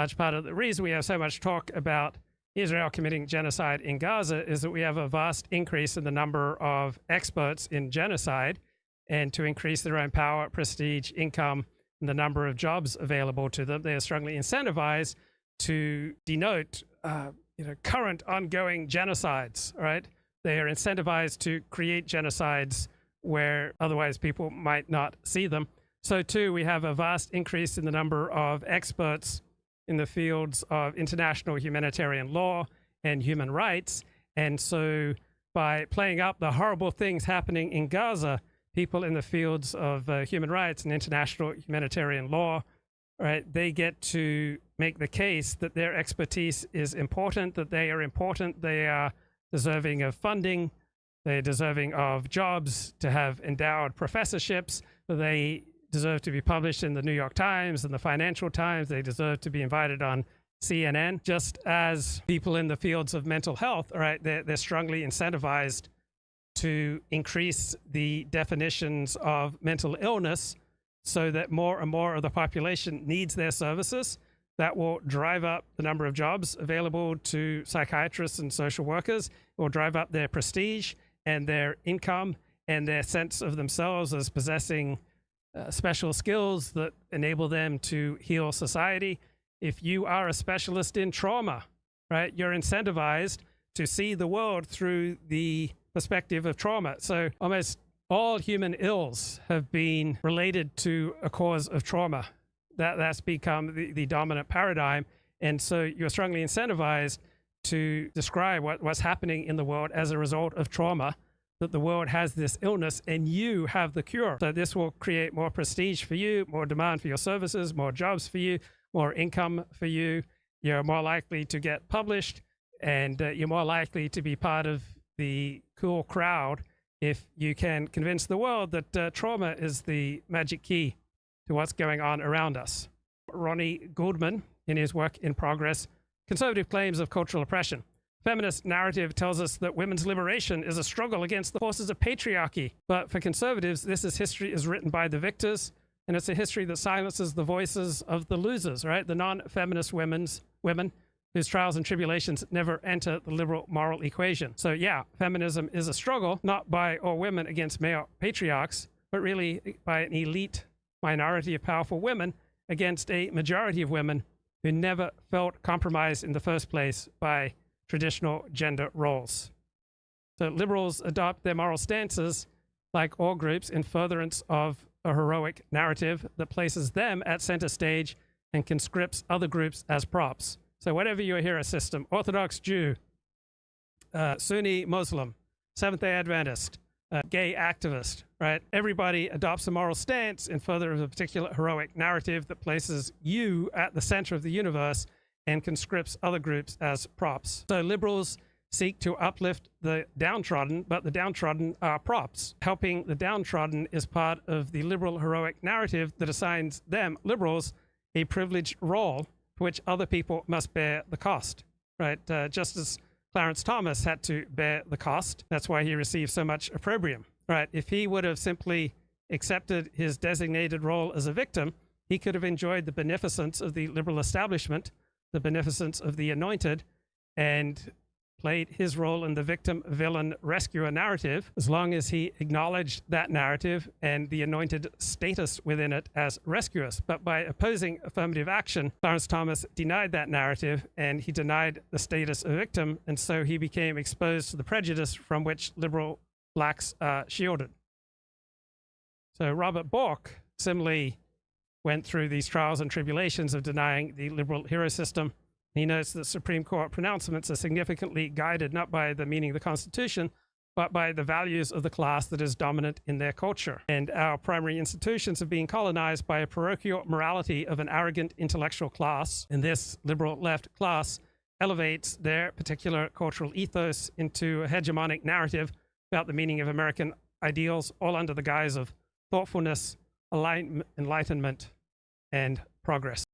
large part of the reason we have so much talk about Israel committing genocide in Gaza is that we have a vast increase in the number of experts in genocide, and to increase their own power, prestige, income, and the number of jobs available to them, they are strongly incentivized to denote current ongoing genocides, right? They are incentivized to create genocides where otherwise people might not see them. So too, we have a vast increase in the number of experts in the fields of international humanitarian law and human rights. And so by playing up the horrible things happening in Gaza, people in the fields of human rights and international humanitarian law, right, they get to make the case that their expertise is important, that they are important, they are deserving of funding, they're deserving of jobs, to have endowed professorships, that they deserve to be published in the New York Times and the Financial Times. They deserve to be invited on CNN, just as people in the fields of mental health, all right, they're strongly incentivized to increase the definitions of mental illness so that more and more of the population needs their services. That will drive up the number of jobs available to psychiatrists and social workers. It will drive up their prestige and their income and their sense of themselves as possessing special skills that enable them to heal society. If you are a specialist in trauma, right, you're incentivized to see the world through the perspective of trauma. So almost all human ills have been related to a cause of trauma. That's become the dominant paradigm. And so you're strongly incentivized to describe what's happening in the world as a result of trauma, that the world has this illness and you have the cure. So this will create more prestige for you, more demand for your services, more jobs for you, more income for you. You're more likely to get published, and you're more likely to be part of the cool crowd if you can convince the world that trauma is the magic key to what's going on around us. Ronnie Goldman, in his work In Progress, Conservative Claims of Cultural Oppression. Feminist narrative tells us that women's liberation is a struggle against the forces of patriarchy. But for conservatives, this history is written by the victors, and it's a history that silences the voices of the losers, right? The non-feminist women whose trials and tribulations never enter the liberal moral equation. So yeah, feminism is a struggle, not by all women against male patriarchs, but really by an elite minority of powerful women against a majority of women who never felt compromised in the first place by traditional gender roles. So liberals adopt their moral stances, like all groups, in furtherance of a heroic narrative that places them at center stage and conscripts other groups as props. So whatever your hero system, Orthodox Jew, Sunni Muslim, Seventh-day Adventist, gay activist, right? Everybody adopts a moral stance in further of a particular heroic narrative that places you at the center of the universe and conscripts other groups as props. So liberals seek to uplift the downtrodden, but the downtrodden are props. Helping the downtrodden is part of the liberal heroic narrative that assigns them, liberals, a privileged role for which other people must bear the cost, right? Just as Clarence Thomas had to bear the cost. That's why he received so much opprobrium, right? If he would have simply accepted his designated role as a victim, he could have enjoyed the beneficence of the liberal establishment, the beneficence of the anointed, and played his role in the victim, villain, rescuer narrative, as long as he acknowledged that narrative and the anointed status within it as rescuers. But by opposing affirmative action, Clarence Thomas denied that narrative, and he denied the status of victim, and so he became exposed to the prejudice from which liberal blacks are shielded. So Robert Bork similarly went through these trials and tribulations of denying the liberal hero system. He notes that Supreme Court pronouncements are significantly guided not by the meaning of the Constitution, but by the values of the class that is dominant in their culture. And our primary institutions are being colonized by a parochial morality of an arrogant intellectual class. And this liberal left class elevates their particular cultural ethos into a hegemonic narrative about the meaning of American ideals, all under the guise of thoughtfulness, enlightenment, and progress.